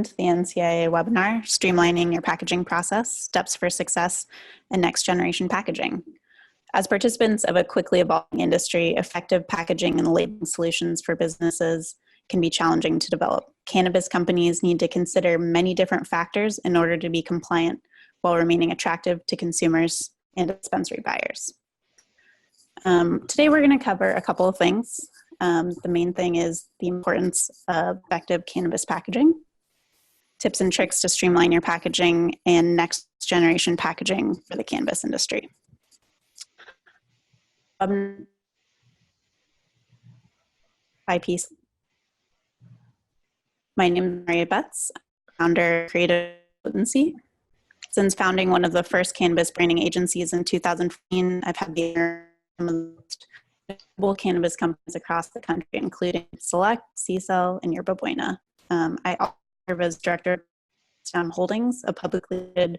attend the NCIA webinar, Streamlining Your Packaging Process, Steps for Success in Next Generation Packaging. As participants of a quickly evolving industry, effective packaging and labeling solutions for businesses can be challenging to develop. Cannabis companies need to consider many different factors in order to be compliant while remaining attractive to consumers and dispensary buyers. Today we're going to cover a couple of things. The main thing is the importance of effective cannabis packaging, tips and tricks to streamline your packaging, and next generation packaging for the cannabis industry. My name is Mauria, founder, creative Potency. Since founding one of the first cannabis branding agencies in 2015, I've had the honor of global cannabis companies across the country, including Select, C-Cell, and Yerba Buena. I also serve as director of Bernstein Holdings, a publicly traded,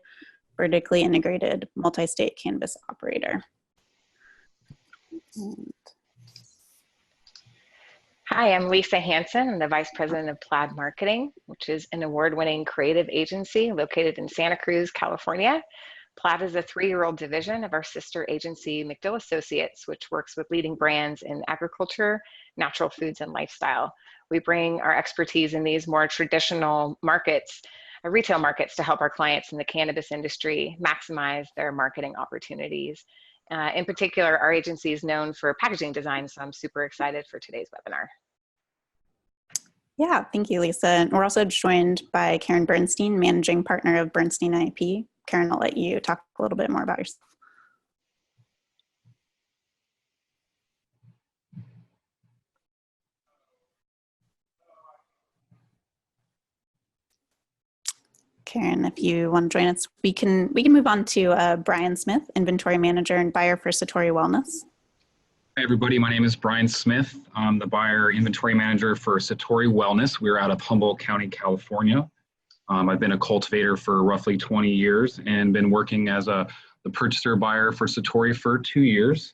vertically integrated, multi-state cannabis operator. Hi, I'm Lisa Hansen. I'm the Vice President of Plaid Marketing, which is an award-winning creative agency located in Santa Cruz, California. Plaid is a 3-year-old division of our sister agency, McDill Associates, which works with leading brands in agriculture, natural foods, and lifestyle. We bring our expertise in these more traditional markets, retail markets, to help our clients in the cannabis industry maximize their marketing opportunities. In particular, our agency is known for packaging design, so I'm super excited for today's webinar. Yeah, thank you, Lisa. And we're also joined by Karen Bernstein, Managing Partner of Bernstein IP. Karen, I'll let you talk a little bit more about yourself. Karen, if you want to join us, we can move on to Brian Smith, Inventory Manager and Buyer for Satori Wellness. Hi everybody, my name is Brian Smith. I'm the Buyer Inventory Manager for Satori Wellness. We're out of Humboldt County, California. I've been a cultivator for roughly 20 years and been working as the purchaser buyer for Satori for 2 years.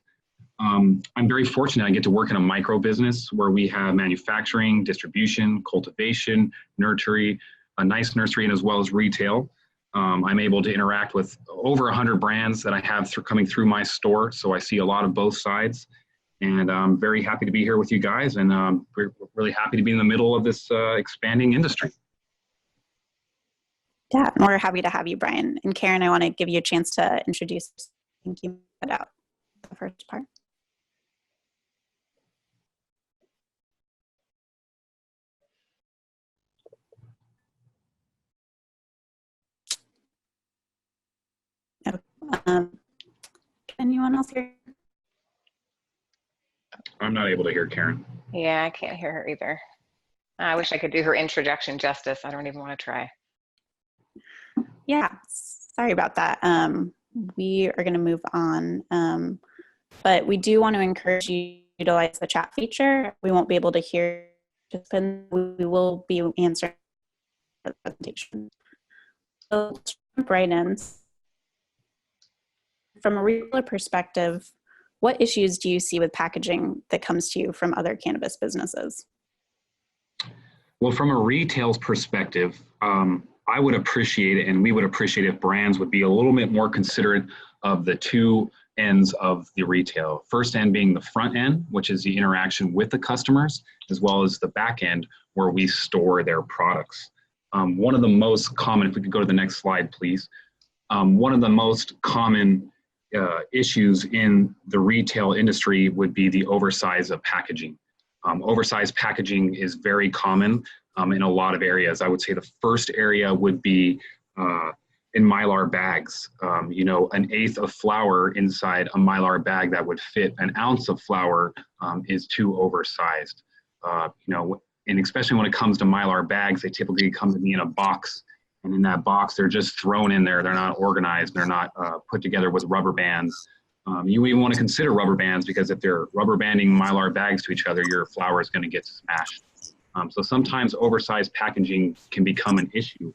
I'm very fortunate I get to work in a micro business where we have manufacturing, distribution, cultivation, nursery, a nice nursery, and as well as retail. I'm able to interact with over 100 brands that I have coming through my store, so I see a lot of both sides. And I'm very happy to be here with you guys, and we're really happy to be in the middle of this expanding industry. Yeah, and we're happy to have you, Brian. And Karen, I want to give you a chance to introduce. I think you put out the first part. Anyone else here? I'm not able to hear Karen. Yeah, I can't hear her either. I wish I could do her introduction justice. I don't even want to try. Yeah, sorry about that. We are going to move on, but we do want to encourage you to utilize the chat feature. We won't be able to hear participants. We will be answering the presentation. So let's jump right in. From a retailer perspective, what issues do you see with packaging that comes to you from other cannabis businesses? Well, from a retail's perspective, I would appreciate it, and we would appreciate if brands would be a little bit more considerate of the two ends of the retail. First end being the front end, which is the interaction with the customers, as well as the back end where we store their products. One of the most common, if we could go to the next slide, please. One of the most common issues in the retail industry would be the oversize of packaging. Oversized packaging is very common in a lot of areas. I would say the first area would be in Mylar bags. You know, an eighth of flour inside a Mylar bag that would fit an ounce of flour is too oversized. You know, and especially when it comes to Mylar bags, they typically come to me in a box. And in that box, they're just thrown in there. They're not organized. They're not put together with rubber bands. You even want to consider rubber bands, because if they're rubber banding Mylar bags to each other, your flour is going to get smashed. So sometimes oversized packaging can become an issue.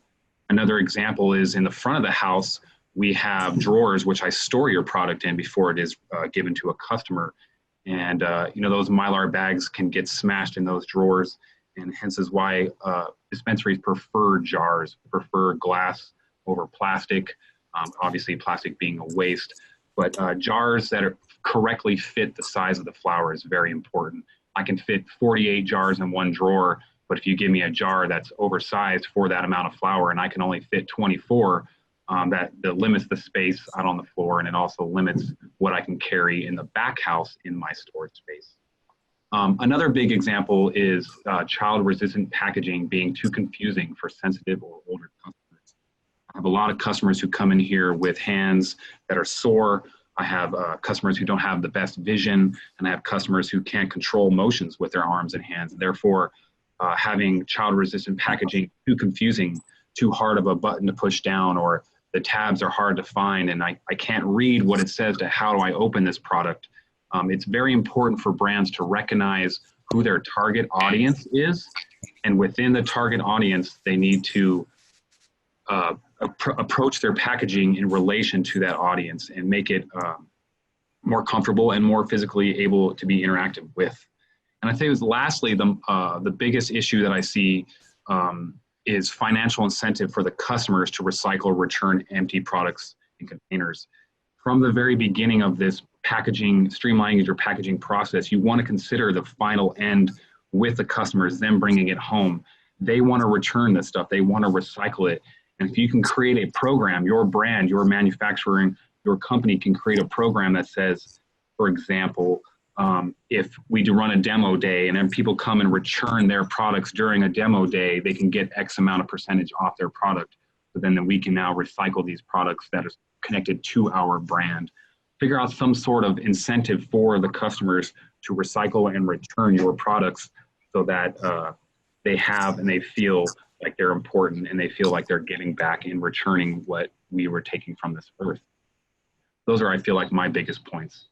Another example is in the front of the house, we have drawers which I store your product in before it is given to a customer. And you know, those Mylar bags can get smashed in those drawers. And hence is why dispensaries prefer jars, prefer glass over plastic, obviously plastic being a waste, but jars that are correctly fit the size of the flower is very important. I can fit 48 jars in one drawer, but if you give me a jar that's oversized for that amount of flower and I can only fit 24, that limits the space out on the floor, and it also limits what I can carry in the back house in my storage space. Another big example is child-resistant packaging being too confusing for sensitive or older customers. I have a lot of customers who come in here with hands that are sore. I have customers who don't have the best vision, and I have customers who can't control motions with their arms and hands. Therefore, having child-resistant packaging too confusing, too hard of a button to push down, or the tabs are hard to find, and I can't read what it says to how do I open this product. It's very important for brands to recognize who their target audience is, and within the target audience, they need to approach their packaging in relation to that audience and make it more comfortable and more physically able to be interactive with. And I think lastly, the biggest issue that I see is financial incentive for the customers to recycle or return empty products in containers. From the very beginning of this packaging, streamlining your packaging process, you want to consider the final end with the customers, them bringing it home. They want to return this stuff. They want to recycle it. And if you can create a program, your brand, your manufacturing, your company can create a program that says, for example, if we do run a demo day and then people come and return their products during a demo day, they can get X amount of percentage off their product. But then we can now recycle these products that are connected to our brand. Figure out some sort of incentive for the customers to recycle and return your products so that they have and they feel like they're important and they feel like they're giving back in returning what we were taking from this earth. Those are, I feel like, my biggest points.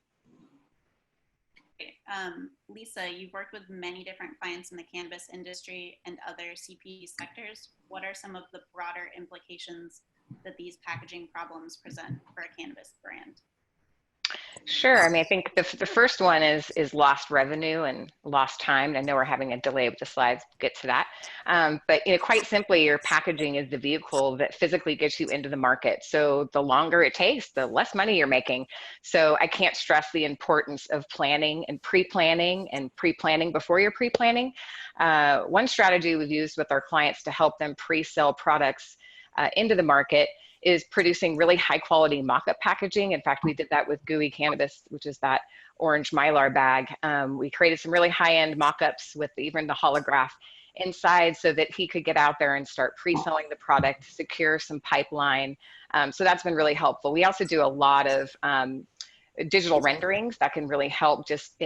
Lisa, you've worked with many different clients in the cannabis industry and other CPG sectors. What are some of the broader implications that these packaging problems present for a cannabis brand? Sure. I mean, I think the first one is lost revenue and lost time. I know we're having a delay with the slides. We'll get to that. But quite simply, your packaging is the vehicle that physically gets you into the market. So the longer it takes, the less money you're making. So I can't stress the importance of planning and pre-planning before you're pre-planning. One strategy we've used with our clients to help them pre-sell products into the market is producing really high quality mock-up packaging. In fact, we did that with Gooey Cannabis, which is that orange Mylar bag. We created some really high-end mock-ups with even the holograph inside so that he could get out there and start pre-selling the product, secure some pipeline. So that's been really helpful. We also do a lot of digital renderings that can really help just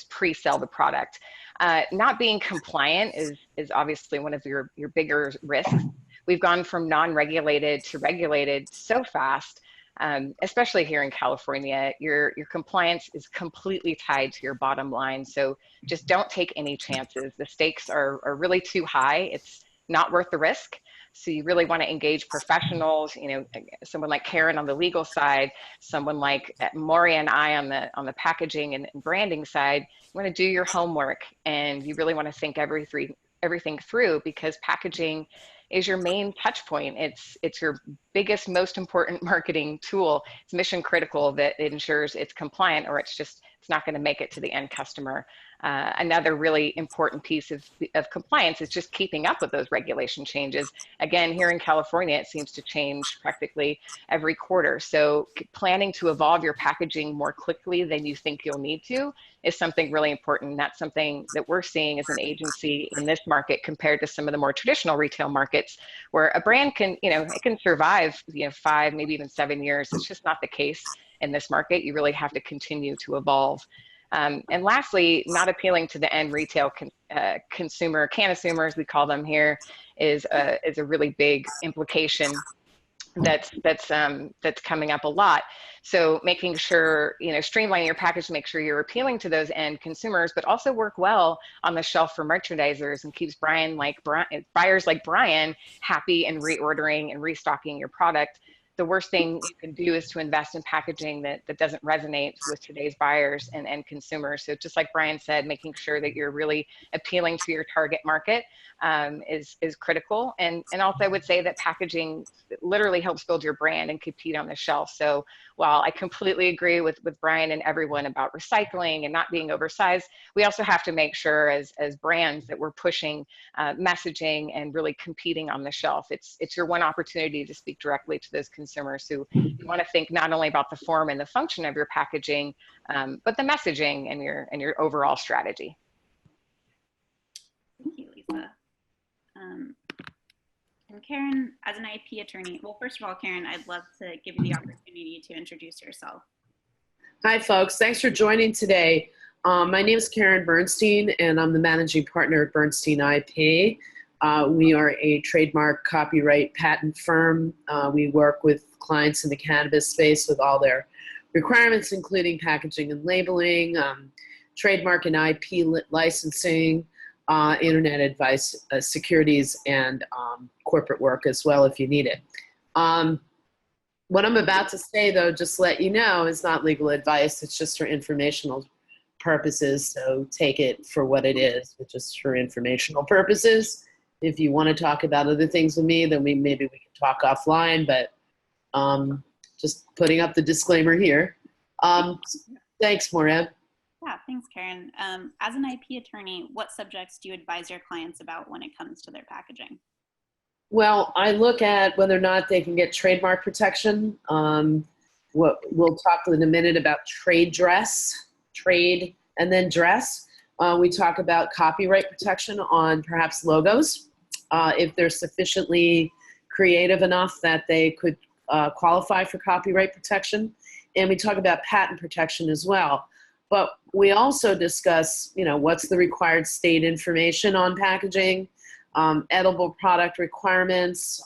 pre-sell the product. Not being compliant is obviously one of your bigger risks. We've gone from non-regulated to regulated so fast, especially here in California. Your compliance is completely tied to your bottom line. So just don't take any chances. The stakes are really too high. It's not worth the risk. So you really want to engage professionals, someone like Karen on the legal side, someone like Mauria and I on the packaging and branding side. You want to do your homework, and you really want to think everything through, because packaging is your main touch point. It's your biggest, most important marketing tool. It's mission critical that it ensures it's compliant, or it's not going to make it to the end customer. Another really important piece of compliance is just keeping up with those regulation changes. Again, here in California, it seems to change practically every quarter. So planning to evolve your packaging more quickly than you think you'll need to is something really important. That's something that we're seeing as an agency in this market compared to some of the more traditional retail markets, where a brand can, it can survive, 5, maybe even 7 years. It's just not the case in this market. You really have to continue to evolve. And lastly, not appealing to the end retail consumer, cannasumers, we call them here, is a really big implication that's coming up a lot. So making sure, streamlining your package to make sure you're appealing to those end consumers, but also work well on the shelf for merchandisers and keeps buyers like Brian happy and reordering and restocking your product. the worst thing you can do is to invest in packaging that doesn't resonate with today's buyers and consumers. So just like Brian said, making sure that you're really appealing to your target market is critical. And also I would say that packaging literally helps build your brand and compete on the shelf. So while I completely agree with Brian and everyone about recycling and not being oversized, we also have to make sure as brands that we're pushing messaging and really competing on the shelf. It's your one opportunity to speak directly to those consumers who you want to think not only about the form and the function of your packaging, but the messaging and your overall strategy. Thank you, Lisa. And Karen, as an IP attorney, well, first of all, Karen, I'd love to give you the opportunity to introduce yourself. Hi, folks. Thanks for joining today. My name is Karen Bernstein, and I'm the managing partner at Bernstein IP. We are a trademark, copyright, patent firm. We work with clients in the cannabis space with all their requirements, including packaging and labeling, trademark and IP licensing, internet advice, securities, and corporate work as well if you need it. What I'm about to say, though, just to let you know, is not legal advice. It's just for informational purposes, so take it for what it is, but just for informational purposes. If you want to talk about other things with me, then maybe we can talk offline, but just putting up the disclaimer here. Thanks, Mauria. Yeah, thanks, Karen. As an IP attorney, what subjects do you advise your clients about when it comes to their packaging? Well, I look at whether or not they can get trademark protection. We'll talk in a minute about trade dress, trade and then dress. We talk about copyright protection on perhaps logos, if they're sufficiently creative enough that they could qualify for copyright protection. And we talk about patent protection as well. But we also discuss, what's the required state information on packaging, edible product requirements,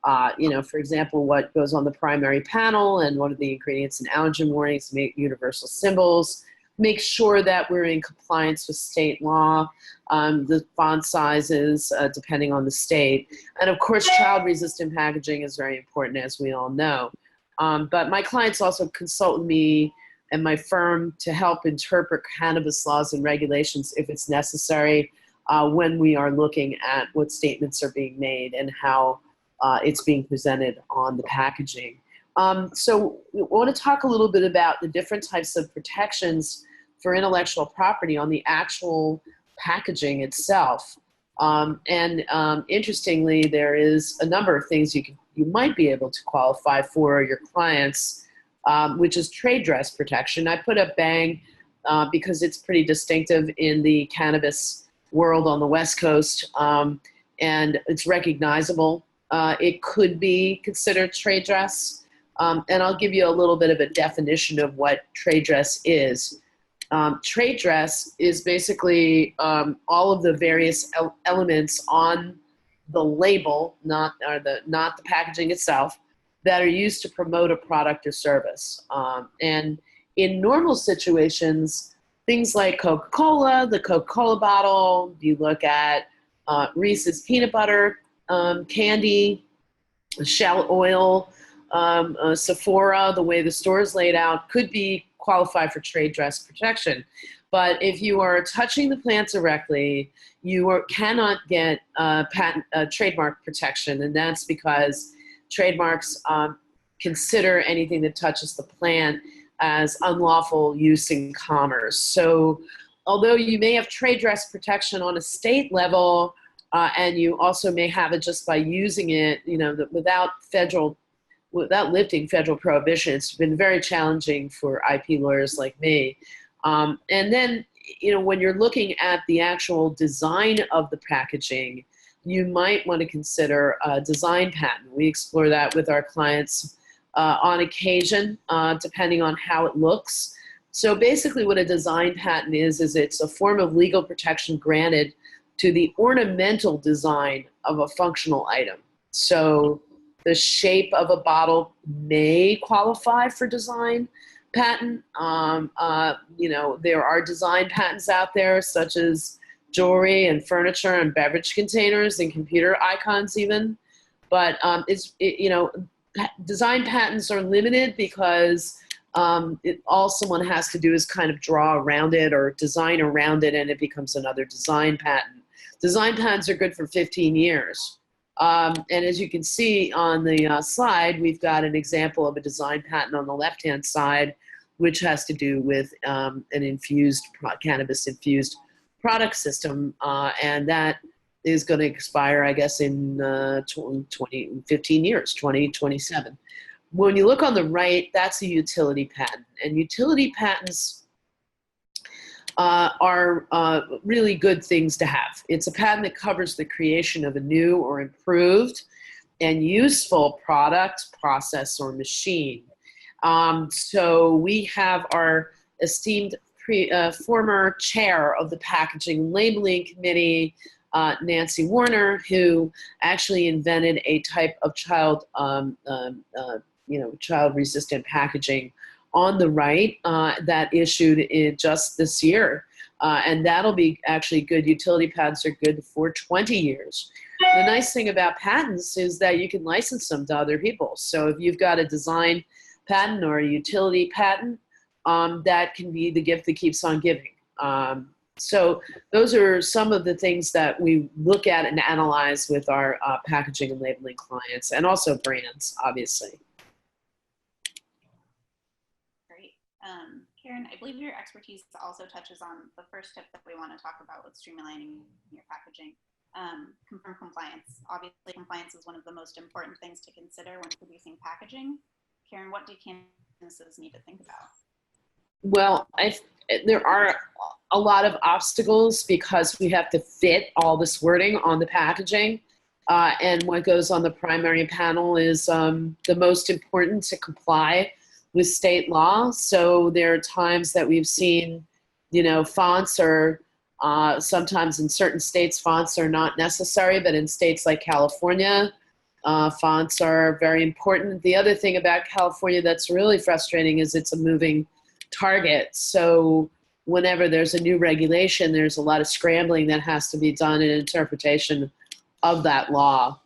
for example, what goes on the primary panel and what are the ingredients and allergen warnings, make universal symbols, make sure that we're in compliance with state law, the font sizes, depending on the state. And of course, child-resistant packaging is very important, as we all know. But my clients also consult with me and my firm to help interpret cannabis laws and regulations if it's necessary when we are looking at what statements are being made and how it's being presented on the packaging. So we want to talk a little bit about the different types of protections for intellectual property on the actual packaging itself. Interestingly, there is a number of things you might be able to qualify for your clients, which is trade dress protection. I put up Bang because it's pretty distinctive in the cannabis world on the West Coast, and it's recognizable. It could be considered trade dress, and I'll give you a little bit of a definition of what trade dress is. Trade dress is basically all of the various elements on the label, not the packaging itself, that are used to promote a product or service. And in normal situations, things like Coca-Cola, the Coca-Cola bottle, you look at Reese's peanut butter candy, Shell oil, Sephora, the way the store is laid out, could be qualified for trade dress protection. But if you are touching the plant directly, you cannot get trademark protection, and that's because trademarks consider anything that touches the plant as unlawful use in commerce. So although you may have trade dress protection on a state level, and you also may have it just by using it, without lifting federal prohibition, it's been very challenging for IP lawyers like me. And then, when you're looking at the actual design of the packaging, you might want to consider a design patent. We explore that with our clients on occasion, depending on how it looks. So basically what a design patent is it's a form of legal protection granted to the ornamental design of a functional item. So the shape of a bottle may qualify for design patent. There are design patents out there, such as jewelry and furniture and beverage containers and computer icons even. But design patents are limited because all someone has to do is kind of draw around it or design around it, and it becomes another design patent. Design patents are good for 15 years. And as you can see on the slide, we've got an example of a design patent on the left-hand side, which has to do with an cannabis-infused product system, and that is going to expire, I guess, in 15 years, 2027. When you look on the right, that's a utility patent. And utility patents are really good things to have. It's a patent that covers the creation of a new or improved and useful product, process, or machine. So we have our esteemed former chair of the Packaging and Labeling Committee, Nancy Warner, who actually invented a type of child-resistant packaging on the right that issued in just this year. And that'll be actually good. Utility patents are good for 20 years. The nice thing about patents is that you can license them to other people. So if you've got a design patent or a utility patent, that can be the gift that keeps on giving. So those are some of the things that we look at and analyze with our packaging and labeling clients, and also brands, obviously. Great. Karen, I believe your expertise also touches on the first tip that we want to talk about with streamlining your packaging. Confirm compliance. Obviously, compliance is one of the most important things to consider when producing packaging. Karen, what do canvases need to think about? Well, there are a lot of obstacles because we have to fit all this wording on the packaging. And what goes on the primary panel is the most important to comply with state law. So there are times that we've seen, fonts are, sometimes in certain states, fonts are not necessary, but in states like California, fonts are very important. The other thing about California that's really frustrating is it's a moving target. So whenever there's a new regulation, there's a lot of scrambling that has to be done in interpretation of that law.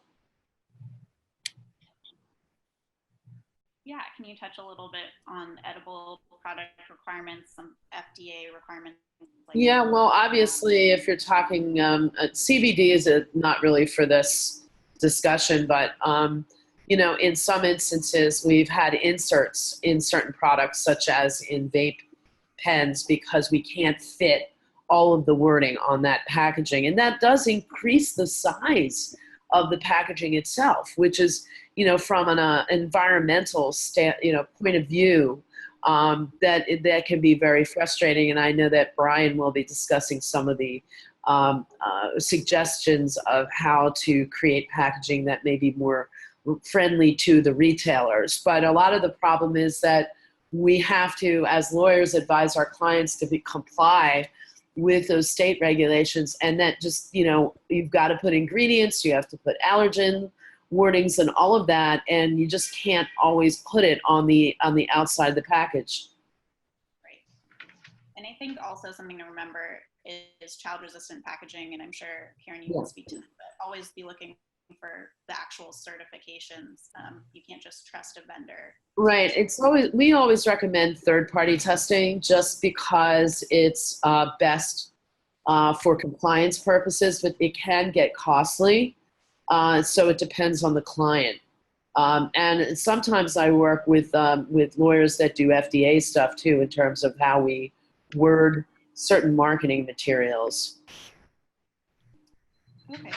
Yeah, can you touch a little bit on edible product requirements, some FDA requirements? Yeah, well, obviously, if you're talking, CBD is not really for this discussion, but in some instances, we've had inserts in certain products, such as in vape pens, because we can't fit all of the wording on that packaging. And that does increase the size of the packaging itself, which is, from an environmental point of view, that can be very frustrating. And I know that Brian will be discussing some of the suggestions of how to create packaging that may be more friendly to the retailers. But a lot of the problem is that we have to, as lawyers, advise our clients to comply with those state regulations, and that just, you've got to put ingredients, you have to put allergen wordings and all of that, and you just can't always put it on the outside of the package. Right. And I think also something to remember is child-resistant packaging, and I'm sure, Karen, you can speak to that, but always be looking for the actual certifications. You can't just trust a vendor. Right. We always recommend third-party testing just because it's best for compliance purposes, but it can get costly. So it depends on the client. And sometimes I work with lawyers that do FDA stuff too, in terms of how we word certain marketing materials. Okay, great.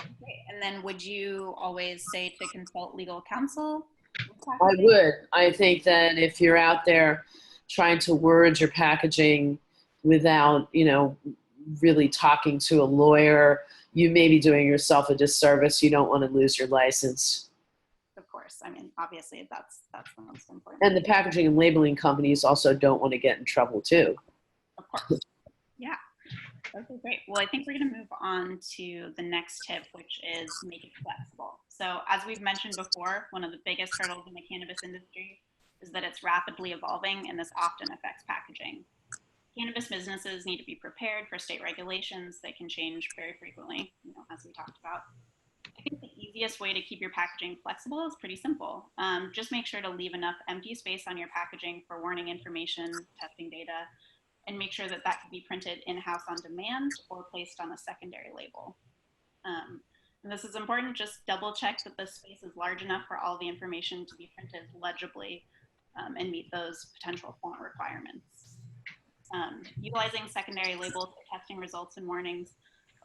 And then would you always say to consult legal counsel? I would. I think that if you're out there trying to word your packaging without, really talking to a lawyer, you may be doing yourself a disservice. You don't want to lose your license. Of course. I mean, obviously that's the most important. And the packaging and labeling companies also don't want to get in trouble too. Of course. Yeah. Okay, great. Well, I think we're going to move on to the next tip, which is make it flexible. So as we've mentioned before, one of the biggest hurdles in the cannabis industry is that it's rapidly evolving, and this often affects packaging. Cannabis businesses need to be prepared for state regulations that can change very frequently, as we talked about. I think the easiest way to keep your packaging flexible is pretty simple. Just make sure to leave enough empty space on your packaging for warning information, testing data, and make sure that that can be printed in-house on demand or placed on a secondary label. And this is important, just double check that the space is large enough for all the information to be printed legibly and meet those potential font requirements. Utilizing secondary labels for testing results and warnings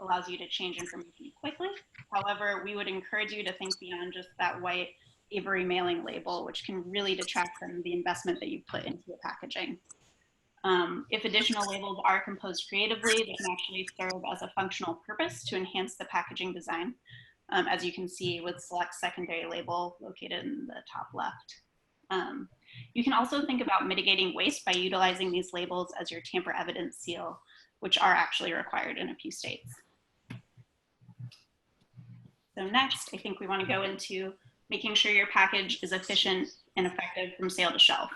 allows you to change information quickly. However, we would encourage you to think beyond just that white Avery mailing label, which can really detract from the investment that you put into your packaging. If additional labels are composed creatively, they can actually serve as a functional purpose to enhance the packaging design, as you can see with select secondary label located in the top left. You can also think about mitigating waste by utilizing these labels as your tamper evidence seal, which are actually required in a few states. So next, I think we want to go into making sure your package is efficient and effective from sale to shelf.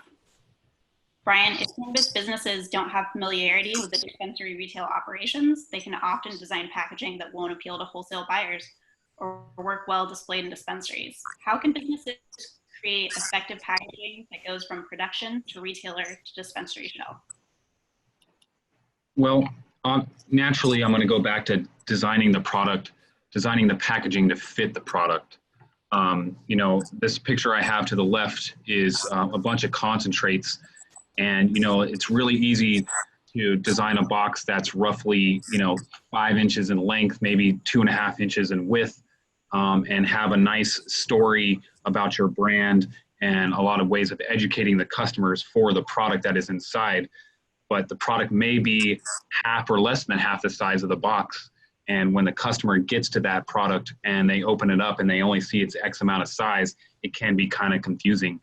Brian, if cannabis businesses don't have familiarity with the dispensary retail operations, they can often design packaging that won't appeal to wholesale buyers or work well displayed in dispensaries. How can businesses create effective packaging that goes from production to retailer to dispensary shelf? Well, naturally, I'm going to go back to designing the product, designing the packaging to fit the product. You know, this picture I have to the left is a bunch of concentrates, and, you know, it's really easy to design a box that's roughly, you know, 5 inches in length, maybe 2.5 inches in width, and have a nice story about your brand and a lot of ways of educating the customers for the product that is inside. But the product may be half or less than half the size of the box. And when the customer gets to that product and they open it up and they only see its X amount of size, it can be kind of confusing.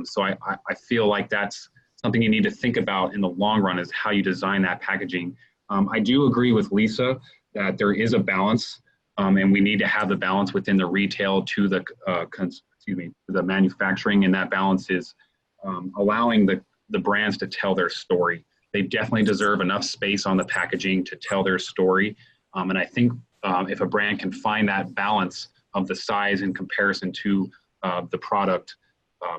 So I feel like that's something you need to think about in the long run, is how you design that packaging. I do agree with Lisa that there is a balance, and we need to have the balance within the retail to the the manufacturing, and that balance is allowing the brands to tell their story. They definitely deserve enough space on the packaging to tell their story. And I think if a brand can find that balance of the size in comparison to the product,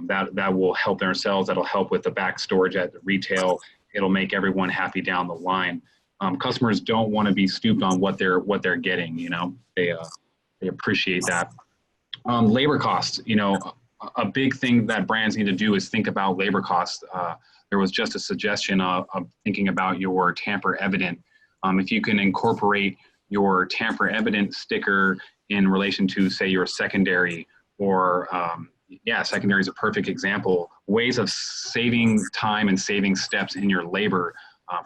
that will help themselves. That'll help with the back storage at the retail. It'll make everyone happy down the line. Customers don't want to be stooped on what they're getting. You know, they appreciate that. Labor costs. You know, a big thing that brands need to do is think about labor costs. There was just a suggestion of thinking about your tamper evident. If you can incorporate your tamper evident sticker in relation to, say, your secondary, or secondary is a perfect example. Ways of saving time and saving steps in your labor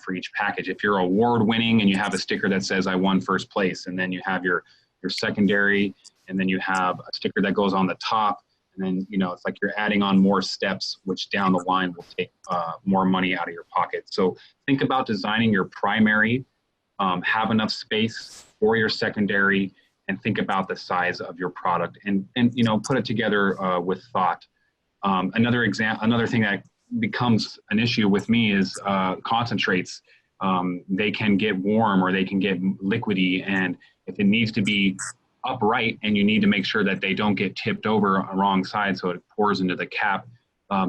for each package. If you're award-winning and you have a sticker that says "I won first place," and then you have your secondary, and then you have a sticker that goes on the top, and then, you know, it's like you're adding on more steps, which down the line will take more money out of your pocket. So think about designing your primary, have enough space for your secondary, and think about the size of your product, and you know, put it together with thought. Another thing that becomes an issue with me is concentrates. They can get warm or they can get liquidy, and if it needs to be upright and you need to make sure that they don't get tipped over on the wrong side so it pours into the cap,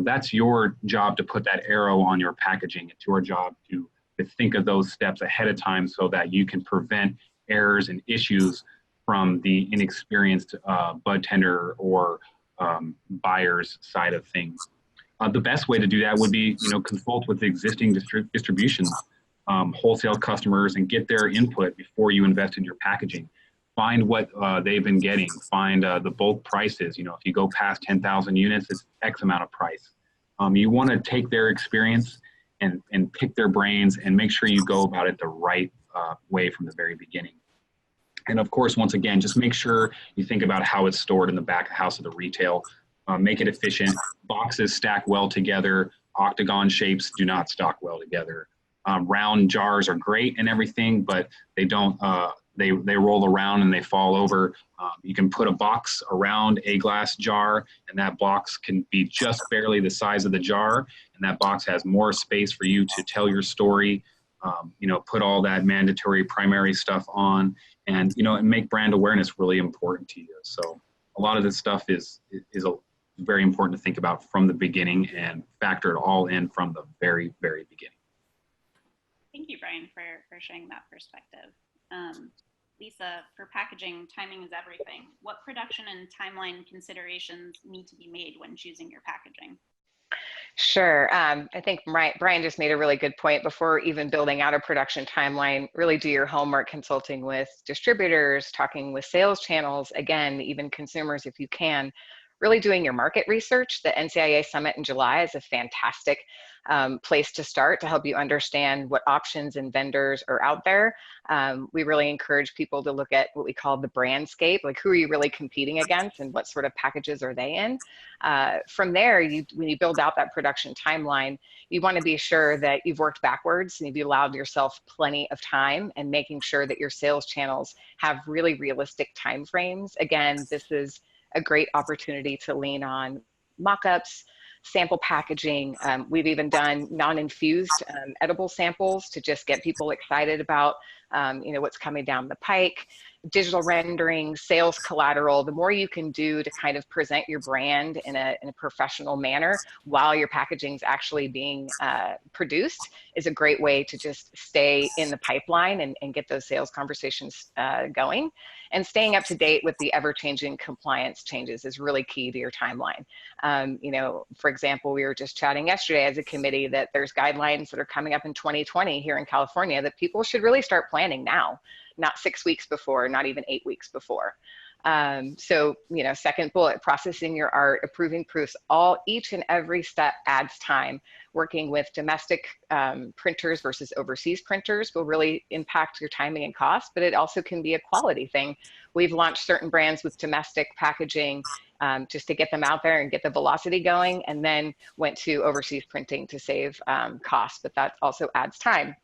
that's your job to put that arrow on your packaging. It's your job to think of those steps ahead of time so that you can prevent errors and issues from the inexperienced bud tender or buyer's side of things. The best way to do that would be, you know, consult with the existing distribution wholesale customers and get their input before you invest in your packaging. Find what they've been getting. Find the bulk prices. You know, if you go past 10,000 units, it's X amount of price. You want to take their experience and pick their brains and make sure you go about it the right way from the very beginning. And of course, once again, just make sure you think about how it's stored in the back of house of the retail. Make it efficient. Boxes stack well together. Octagon shapes do not stock well together. Round jars are great and everything, but they don't. They roll around and they fall over. You can put a box around a glass jar, and that box can be just barely the size of the jar, and that box has more space for you to tell your story. You know, put all that mandatory primary stuff on, and, you know, and make brand awareness really important to you. So a lot of this stuff is very important to think about from the beginning and factor it all in from the very, very beginning. Thank you, Brian, for sharing that perspective. Lisa, for packaging, timing is everything. What production and timeline considerations need to be made when choosing your packaging? Sure. I think Brian just made a really good point. Before even building out a production timeline, really do your homework consulting with distributors, talking with sales channels, again, even consumers if you can. Really doing your market research. The NCIA Summit in July is a fantastic place to start to help you understand what options and vendors are out there. We really encourage people to look at what we call the brandscape, like who are you really competing against and what sort of packages are they in. From there, when you build out that production timeline, you want to be sure that you've worked backwards and you've allowed yourself plenty of time and making sure that your sales channels have really realistic timeframes. Again, this is a great opportunity to lean on mock-ups, sample packaging. We've even done non-infused edible samples to just get people excited about what's coming down the pike. Digital rendering, sales collateral, the more you can do to kind of present your brand in a professional manner while your packaging is actually being produced is a great way to just stay in the pipeline and get those sales conversations going. And staying up to date with the ever-changing compliance changes is really key to your timeline. For example, we were just chatting yesterday as a committee that there's guidelines that are coming up in 2020 here in California that people should really start planning now, not 6 weeks before, not even 8 weeks before. Second bullet, processing your art, approving proofs, each and every step adds time. Working with domestic printers versus overseas printers will really impact your timing and cost, but it also can be a quality thing. We've launched certain brands with domestic packaging just to get them out there and get the velocity going, and then went to overseas printing to save costs, but that also adds time.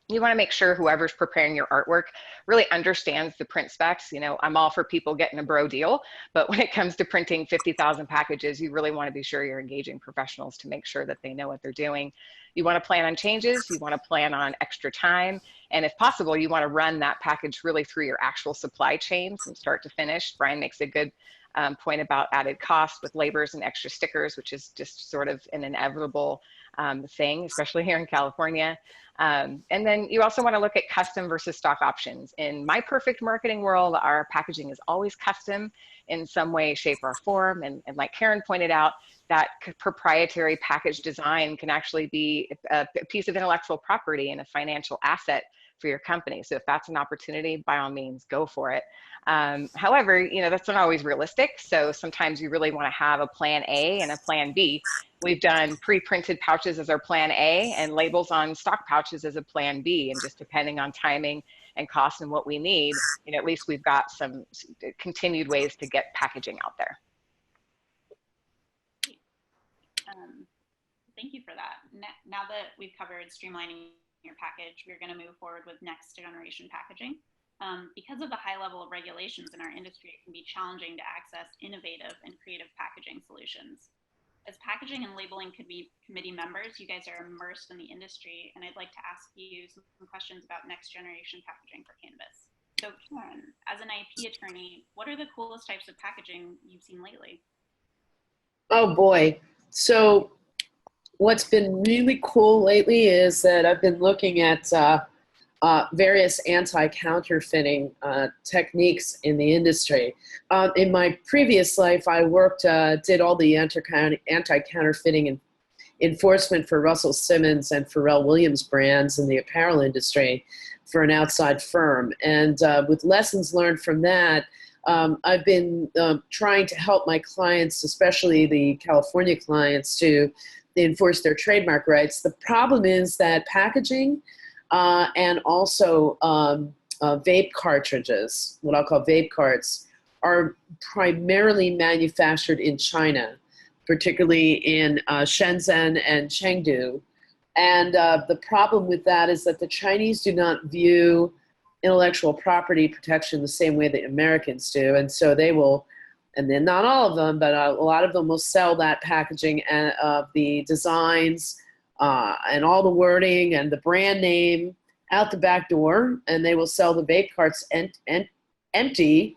You want to make sure whoever's preparing your artwork really understands the print specs. I'm all for people getting a bro deal, but when it comes to printing 50,000 packages, you really want to be sure you're engaging professionals to make sure that they know what they're doing. You want to plan on changes, you want to plan on extra time, and if possible, you want to run that package really through your actual supply chain from start to finish. Brian makes a good point about added cost with labors and extra stickers, which is just sort of an inevitable thing, especially here in California. And then you also want to look at custom versus stock options. In my perfect marketing world, our packaging is always custom in some way, shape, or form. And like Karen pointed out, that proprietary package design can actually be a piece of intellectual property and a financial asset for your company. So if that's an opportunity, by all means, go for it. However, that's not always realistic. So sometimes you really want to have a plan A and a plan B. We've done pre-printed pouches as our plan A and labels on stock pouches as a plan B. And just depending on timing and cost and what we need, at least we've got some continued ways to get packaging out there. Thank you for that. Now that we've covered streamlining your package, we're going to move forward with next generation packaging. Because of the high level of regulations in our industry, it can be challenging to access innovative and creative packaging solutions. As packaging and labeling committee members, you guys are immersed in the industry, and I'd like to ask you some questions about next generation packaging for cannabis. So Karen, as an IP attorney, what are the coolest types of packaging you've seen lately? Oh boy. So what's been really cool lately is that I've been looking at various anti-counterfeiting techniques in the industry. In my previous life, I did all the anti-counterfeiting enforcement for Russell Simmons and Pharrell Williams brands in the apparel industry for an outside firm. And with lessons learned from that, I've been trying to help my clients, especially the California clients, to enforce their trademark rights. The problem is that packaging and also vape cartridges, what I'll call vape carts, are primarily manufactured in China, particularly in Shenzhen and Chengdu. And the problem with that is that the Chinese do not view intellectual property protection the same way that Americans do. And so they will, and then not all of them, but a lot of them will sell that packaging and the designs and all the wording and the brand name out the back door, and they will sell the vape carts empty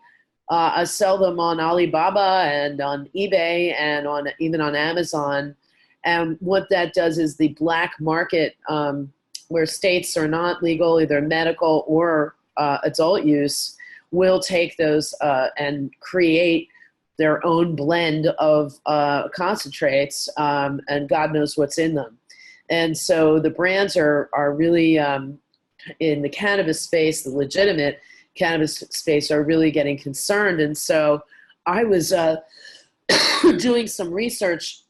I sell them on Alibaba and on eBay and even on Amazon. And what that does is the black market, where states are not legal, either medical or adult use, will take those and create their own blend of concentrates, and God knows what's in them. And so the brands are really, in the cannabis space, the legitimate cannabis space, are really getting concerned. And so I was doing some research,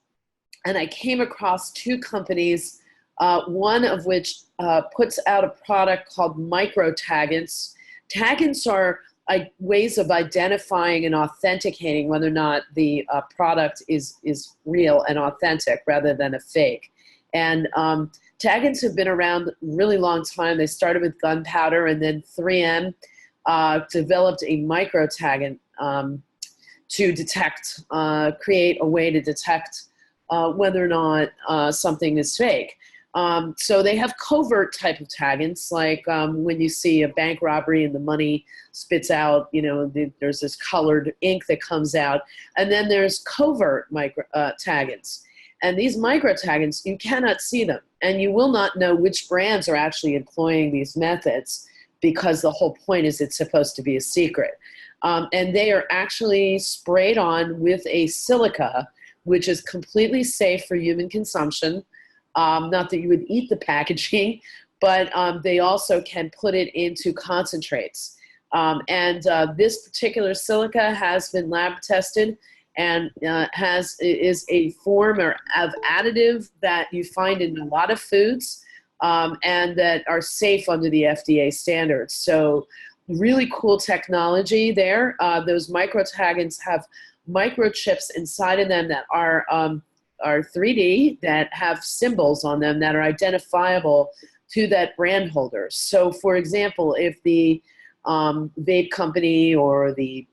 and I came across two companies, one of which puts out a product called micro-taggants. Taggants are ways of identifying and authenticating whether or not the product is real and authentic rather than a fake. And taggants have been around a really long time. They started with gunpowder, and then 3M developed a micro-taggant to detect, create a way to detect whether or not something is fake. So they have covert type of taggants, like when you see a bank robbery and the money spits out, there's this colored ink that comes out. And then there's covert taggants. And these micro taggants, you cannot see them. And you will not know which brands are actually employing these methods, because the whole point is it's supposed to be a secret. And they are actually sprayed on with a silica, which is completely safe for human consumption. Not that you would eat the packaging, but they also can put it into concentrates. And this particular silica has been lab tested and is a form of additive that you find in a lot of foods, and that are safe under the FDA standards. So really cool technology there. Those micro-taggants have microchips inside of them that are 3D, that have symbols on them that are identifiable to that brand holder. So for example, if the vape company or the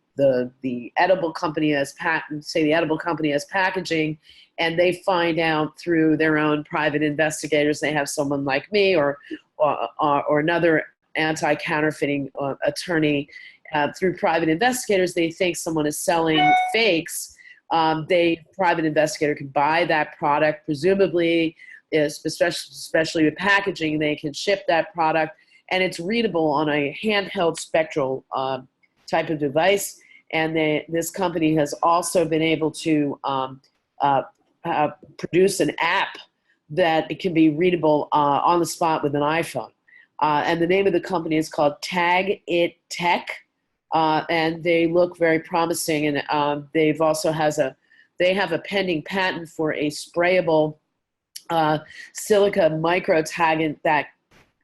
edible company has the edible company has packaging, and they find out through their own private investigators, they have someone like me or another anti-counterfeiting attorney, through private investigators, they think someone is selling fakes. Private investigator can buy that product, presumably, especially with packaging, they can ship that product, and it's readable on a handheld spectral type of device. And this company has also been able to produce an app that it can be readable on the spot with an iPhone. And the name of the company is called Tag It Tech. And they look very promising, and they've also they have a pending patent for a sprayable silica micro-taggant that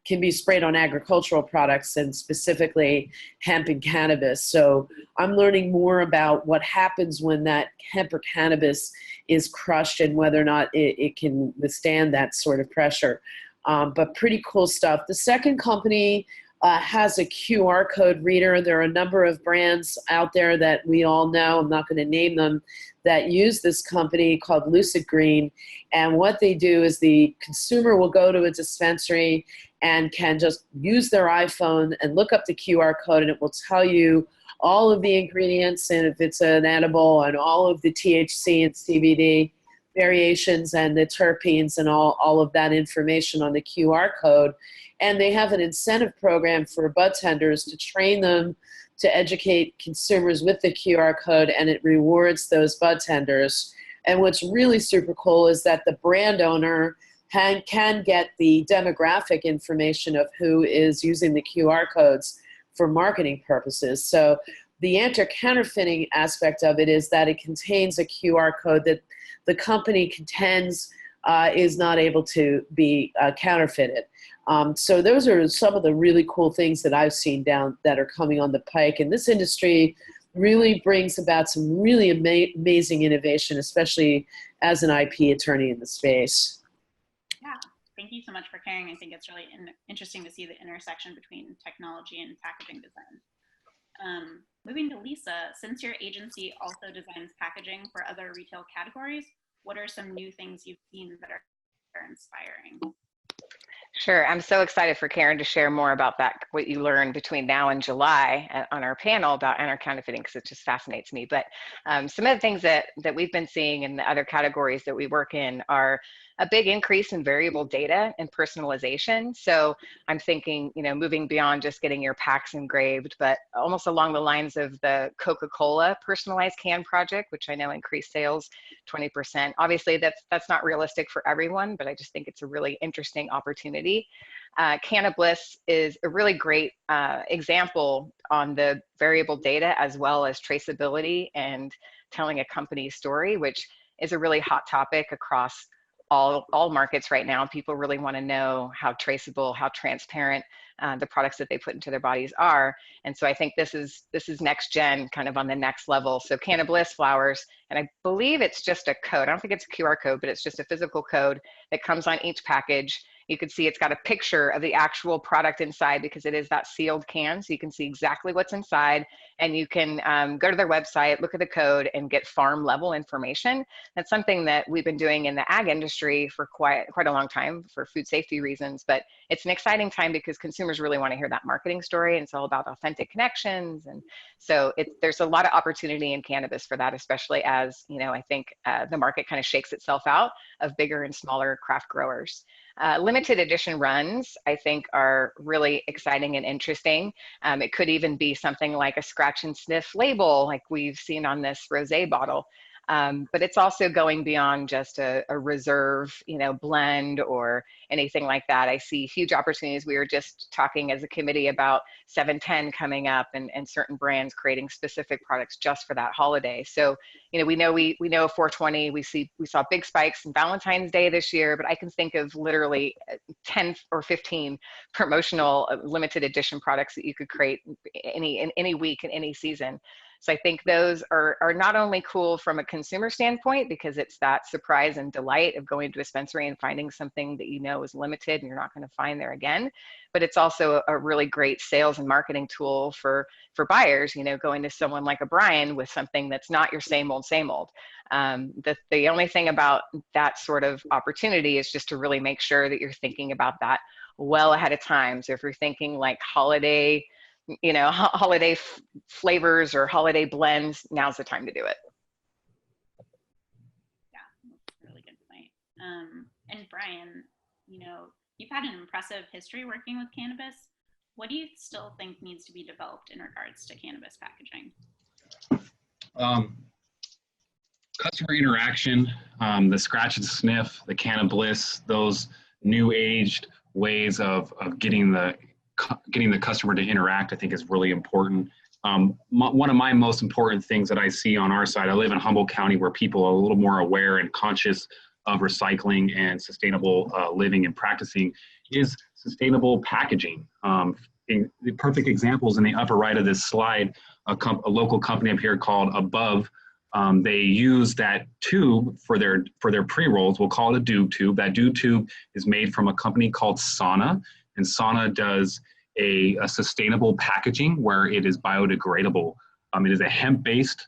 can be sprayed on agricultural products, and specifically hemp and cannabis. So I'm learning more about what happens when that hemp or cannabis is crushed and whether or not it can withstand that sort of pressure. But pretty cool stuff. The second company has a QR code reader. There are a number of brands out there that we all know, I'm not going to name them, that use this company called Lucid Green. And what they do is the consumer will go to a dispensary and can just use their iPhone and look up the QR code, and it will tell you all of the ingredients, and if it's an edible, and all of the THC and CBD variations and the terpenes and all of that information on the QR code. And they have an incentive program for bud tenders to train them to educate consumers with the QR code, and it rewards those bud tenders. And what's really super cool is that the brand owner can get the demographic information of who is using the QR codes for marketing purposes. So the anti-counterfeiting aspect of it is that it contains a QR code that the company contends is not able to be counterfeited. So those are some of the really cool things that I've seen that are coming on the pike. And this industry really brings about some really amazing innovation, especially as an IP attorney in the space. Yeah, thank you so much for sharing. I think it's really interesting to see the intersection between technology and packaging design. Moving to Lisa, since your agency also designs packaging for other retail categories, what are some new things you've seen that are inspiring? Sure. I'm so excited for Karen to share more about that, what you learned between now and July on our panel about anti-counterfeiting, because it just fascinates me. But some of the things that we've been seeing in the other categories that we work in are a big increase in variable data and personalization. So I'm thinking, you know, moving beyond just getting your packs engraved, but almost along the lines of the Coca-Cola personalized can project, which I know increased sales 20%. Obviously, that's not realistic for everyone, but I just think it's a really interesting opportunity. Cannabiz is a really great example on the variable data as well as traceability and telling a company's story, which is a really hot topic across all markets right now. People really want to know how traceable, how transparent the products that they put into their bodies are. And so I think this is next gen, kind of on the next level. So Cannabiz flowers, and I believe it's just a code. I don't think it's a QR code, but it's just a physical code that comes on each package. You can see it's got a picture of the actual product inside because it is that sealed can. So you can see exactly what's inside, and you can go to their website, look at the code, and get farm level information. That's something that we've been doing in the ag industry for quite a long time for food safety reasons, but it's an exciting time because consumers really want to hear that marketing story, and it's all about authentic connections. And so there's a lot of opportunity in cannabis for that, especially as, you know, I think the market kind of shakes itself out of bigger and smaller craft growers. Limited edition runs, I think, are really exciting and interesting. It could even be something like a scratch and sniff label, like we've seen on this rosé bottle. But it's also going beyond just a reserve, you know, blend or anything like that. I see huge opportunities. We were just talking as a committee about 710 coming up and certain brands creating specific products just for that holiday. So, you know, we know 420, we saw big spikes in Valentine's Day this year, but I can think of literally 10 or 15 promotional limited edition products that you could create in any week in any season. So I think those are not only cool from a consumer standpoint, because it's that surprise and delight of going to a dispensary and finding something that you know is limited and you're not going to find there again, but it's also a really great sales and marketing tool for buyers, you know, going to someone like a Brian with something that's not your same old, same old. The only thing about that sort of opportunity is just to really make sure that you're thinking about that well ahead of time. So if you're thinking like holiday, you know, holiday flavors or holiday blends, now's the time to do it. Yeah, that's a really good point. And Brian, you know, you've had an impressive history working with cannabis. What do you still think needs to be developed in regards to cannabis packaging? Customer interaction, the scratch and sniff, the Cannabiz, those new aged ways of getting the customer to interact, I think is really important. One of my most important things that I see on our side, I live in Humboldt County where people are a little more aware and conscious of recycling and sustainable living and practicing, is sustainable packaging. The perfect examples in the upper right of this slide, a local company up here called Above, they use that tube for their pre-rolls. We'll call it a doob tube. That doob tube is made from a company called Sauna, and Sauna does a sustainable packaging where it is biodegradable. It is a hemp-based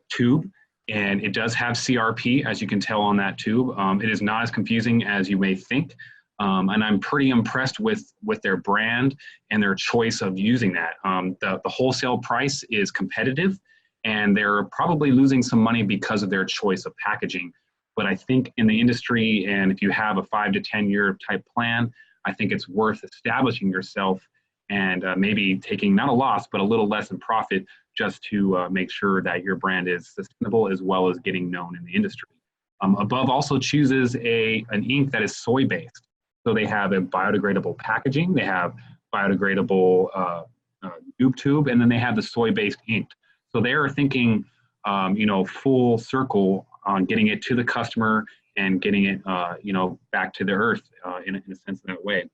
tube, and it does have CRP, as you can tell on that tube. It is not as confusing as you may think, and I'm pretty impressed with their brand and their choice of using that. The wholesale price is competitive, and they're probably losing some money because of their choice of packaging. But I think in the industry, and if you have a 5 to 10 year type plan, I think it's worth establishing yourself and maybe taking not a loss, but a little less in profit, just to make sure that your brand is sustainable as well as getting known in the industry. Above also chooses an ink that is soy-based. So they have a biodegradable packaging, they have biodegradable doob tube, and then they have the soy-based ink. So they're thinking, you know, full circle on getting it to the customer and getting it, you know, back to the earth in a sense that way.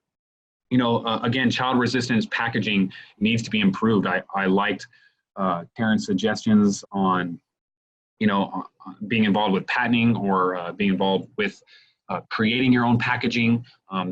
You know, again, child resistance packaging needs to be improved. I liked Karen's suggestions on, you know, being involved with patenting or being involved with creating your own packaging.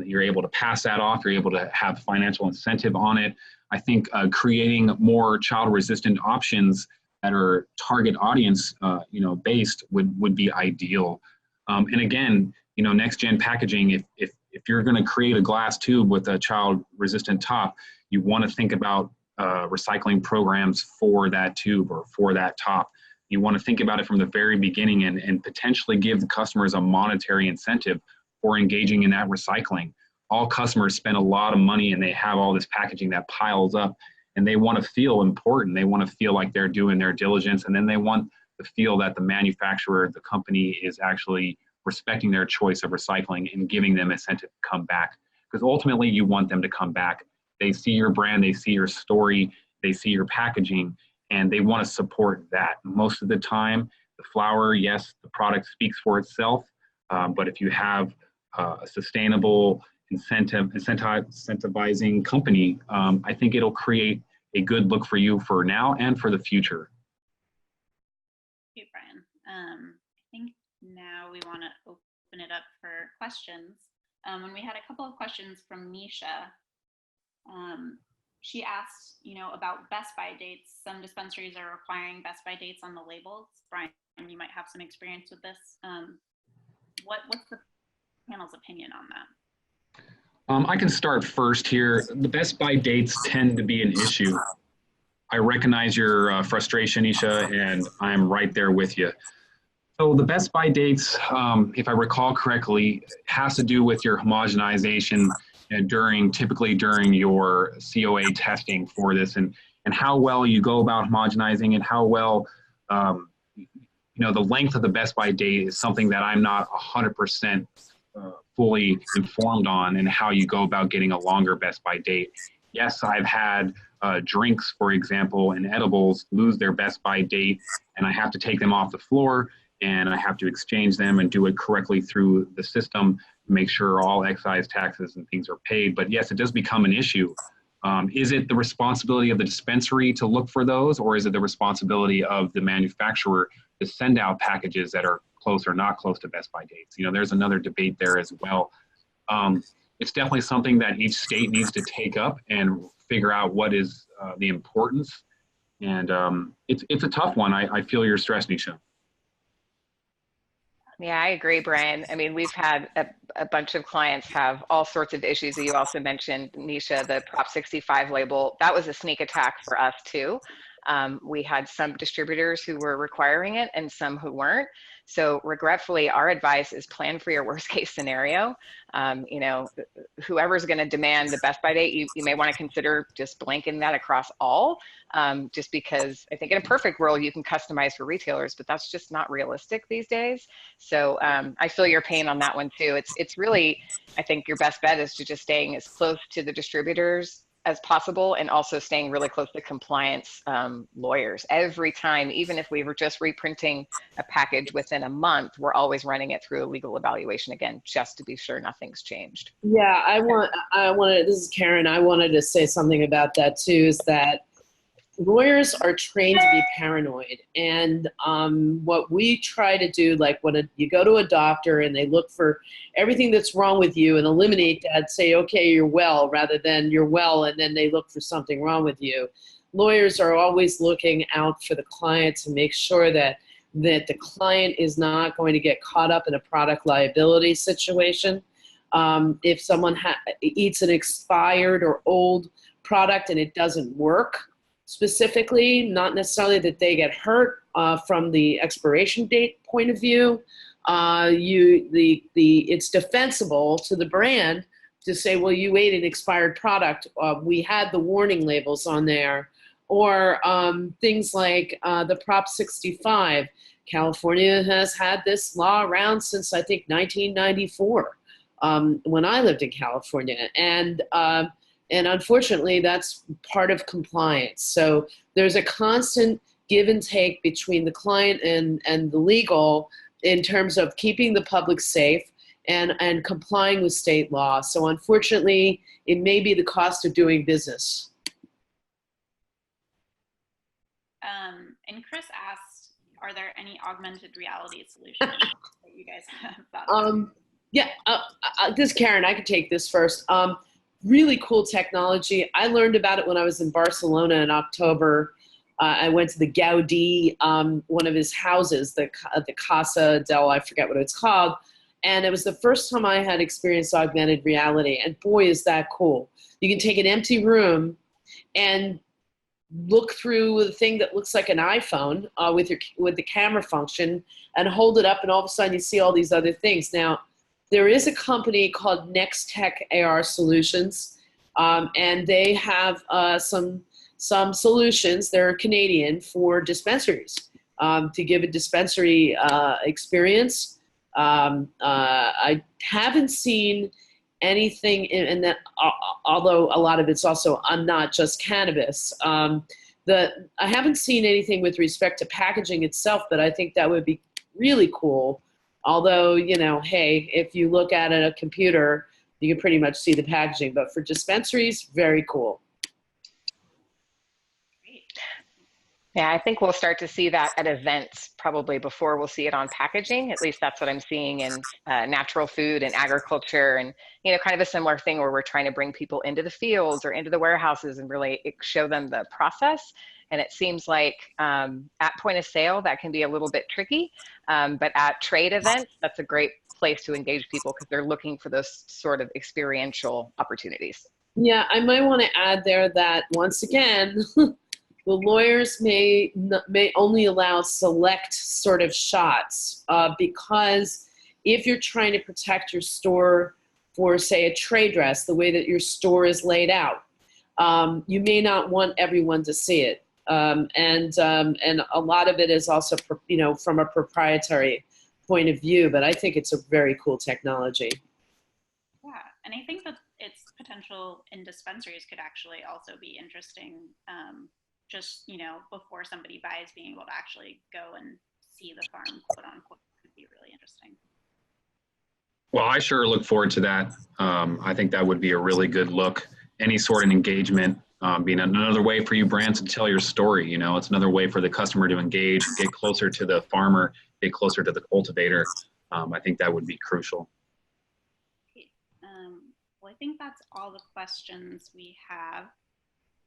You're able to pass that off. You're able to have financial incentive on it. I think creating more child resistant options that are target audience, you know, based would be ideal. And again, you know, next gen packaging, if if you're going to create a glass tube with a child-resistant top, you want to think about recycling programs for that tube or for that top. You want to think about it from the very beginning and potentially give the customers a monetary incentive for engaging in that recycling. All customers spend a lot of money and they have all this packaging that piles up, and they want to feel important. They want to feel like they're doing their diligence, and then they want to feel that the manufacturer, the company, is actually respecting their choice of recycling and giving them incentive to come back. Because ultimately you want them to come back. They see your brand, they see your story, they see your packaging, and they want to support that. Most of the time, the flower, yes, the product speaks for itself, but if you have a sustainable incentivizing company, I think it'll create a good look for you for now and for the future. Thank you, Brian. I think now we want to open it up for questions. And we had a couple of questions from Nisha. She asked, about Best By dates. Some dispensaries are requiring Best By dates on the labels. Brian, you might have some experience with this. What's the panel's opinion on that? I can start first here. The Best By dates tend to be an issue. I recognize your frustration, Nisha, and I'm right there with you. So the Best By dates, if I recall correctly, has to do with your homogenization typically during your COA testing for this, and how well you go about homogenizing and how well, the length of the Best By date is something that I'm not 100% fully informed on, and how you go about getting a longer Best By date. Yes, I've had drinks, for example, and edibles lose their Best By date, and I have to take them off the floor, and I have to exchange them and do it correctly through the system to make sure all excise taxes and things are paid. But yes, it does become an issue. Is it the responsibility of the dispensary to look for those, or is it the responsibility of the manufacturer to send out packages that are close or not close to Best By dates? There's another debate there as well. It's definitely something that each state needs to take up and figure out what is the importance. And it's a tough one. I feel your stress, Nisha. Yeah, I agree, Brian. I mean, we've had a bunch of clients have all sorts of issues that you also mentioned, Nisha, the Prop 65 label. That was a sneak attack for us too. We had some distributors who were requiring it and some who weren't. So regretfully, our advice is plan for your worst case scenario. Whoever's going to demand the Best By date, you may want to consider just blanking that across all, just because I think in a perfect world, you can customize for retailers, but that's just not realistic these days. So I feel your pain on that one too. It's really, I think your best bet is to just staying as close to the distributors as possible, and also staying really close to compliance lawyers. Every time, even if we were just reprinting a package within a month, we're always running it through a legal evaluation again, just to be sure nothing's changed. Yeah, I wanted, this is Karen, I wanted to say something about that too, is that lawyers are trained to be paranoid. And what we try to do, like when you go to a doctor and they look for everything that's wrong with you and eliminate that, say, okay, you're well, rather than you're well, and then they look for something wrong with you. Lawyers are always looking out for the client to make sure that the client is not going to get caught up in a product liability situation. If someone eats an expired or old product and it doesn't work, specifically, not necessarily that they get hurt from the expiration date point of view. It's defensible to the brand to say, well, you ate an expired product. We had the warning labels on there. Or things like the Prop 65. California has had this law around since, I think, 1994, when I lived in California. And unfortunately, that's part of compliance. So there's a constant give and take between the client and the legal in terms of keeping the public safe and complying with state law. So unfortunately, it may be the cost of doing business. And Chris asked, are there any augmented reality solutions that you guys have thought of? Yeah, this is Karen, I could take this first. Really cool technology. I learned about it when I was in Barcelona in October. I went to the Gaudí, one of his houses, the Casa del, I forget what it's called. And it was the first time I had experienced augmented reality. And boy, is that cool. You can take an empty room and look through the thing that looks like an iPhone with the camera function and hold it up, and all of a sudden you see all these other things. Now, there is a company called Next Tech AR Solutions, and they have some solutions. They're Canadian for dispensaries to give a dispensary experience. I haven't seen anything in that, although a lot of it's also not just cannabis. I haven't seen anything with respect to packaging itself, but I think that would be really cool. Although, you know, hey, if you look at a computer, you can pretty much see the packaging. But for dispensaries, very cool. Yeah, I think we'll start to see that at events probably before we'll see it on packaging. At least that's what I'm seeing in natural food and agriculture, and, you know, kind of a similar thing where we're trying to bring people into the fields or into the warehouses and really show them the process. And it seems like at point of sale, that can be a little bit tricky, but at trade events, that's a great place to engage people because they're looking for those sort of experiential opportunities. Yeah, I might want to add there that once again, the lawyers may only allow select sort of shots because if you're trying to protect your store for, say, a trade dress, the way that your store is laid out, you may not want everyone to see it. And a lot of it is also, you know, from a proprietary point of view, but I think it's a very cool technology. Yeah, and I think that its potential in dispensaries could actually also be interesting. Just, you know, before somebody buys, being able to actually go and see the farm, quote unquote, could be really interesting. Well, I sure look forward to that. I think that would be a really good look. Any sort of engagement being another way for you brands to tell your story. You know, it's another way for the customer to engage, get closer to the farmer, get closer to the cultivator. I think that would be crucial. Okay. Well, I think that's all the questions we have.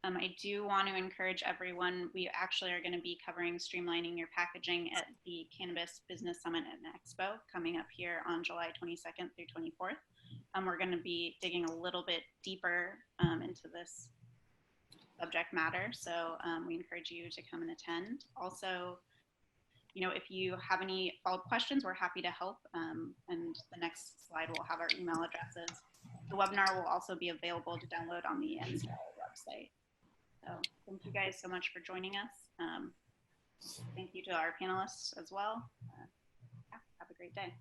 I do want to encourage everyone, we actually are going to be covering streamlining your packaging at the Cannabis Business Summit and Expo coming up here on July 22nd through 24th. We're going to be digging a little bit deeper into this subject matter, so we encourage you to come and attend. Also, you know, if you have any follow-up questions, we're happy to help, and the next slide will have our email addresses. The webinar will also be available to download on the NCIA website. So thank you guys so much for joining us. Thank you to our panelists as well. Yeah, have a great day.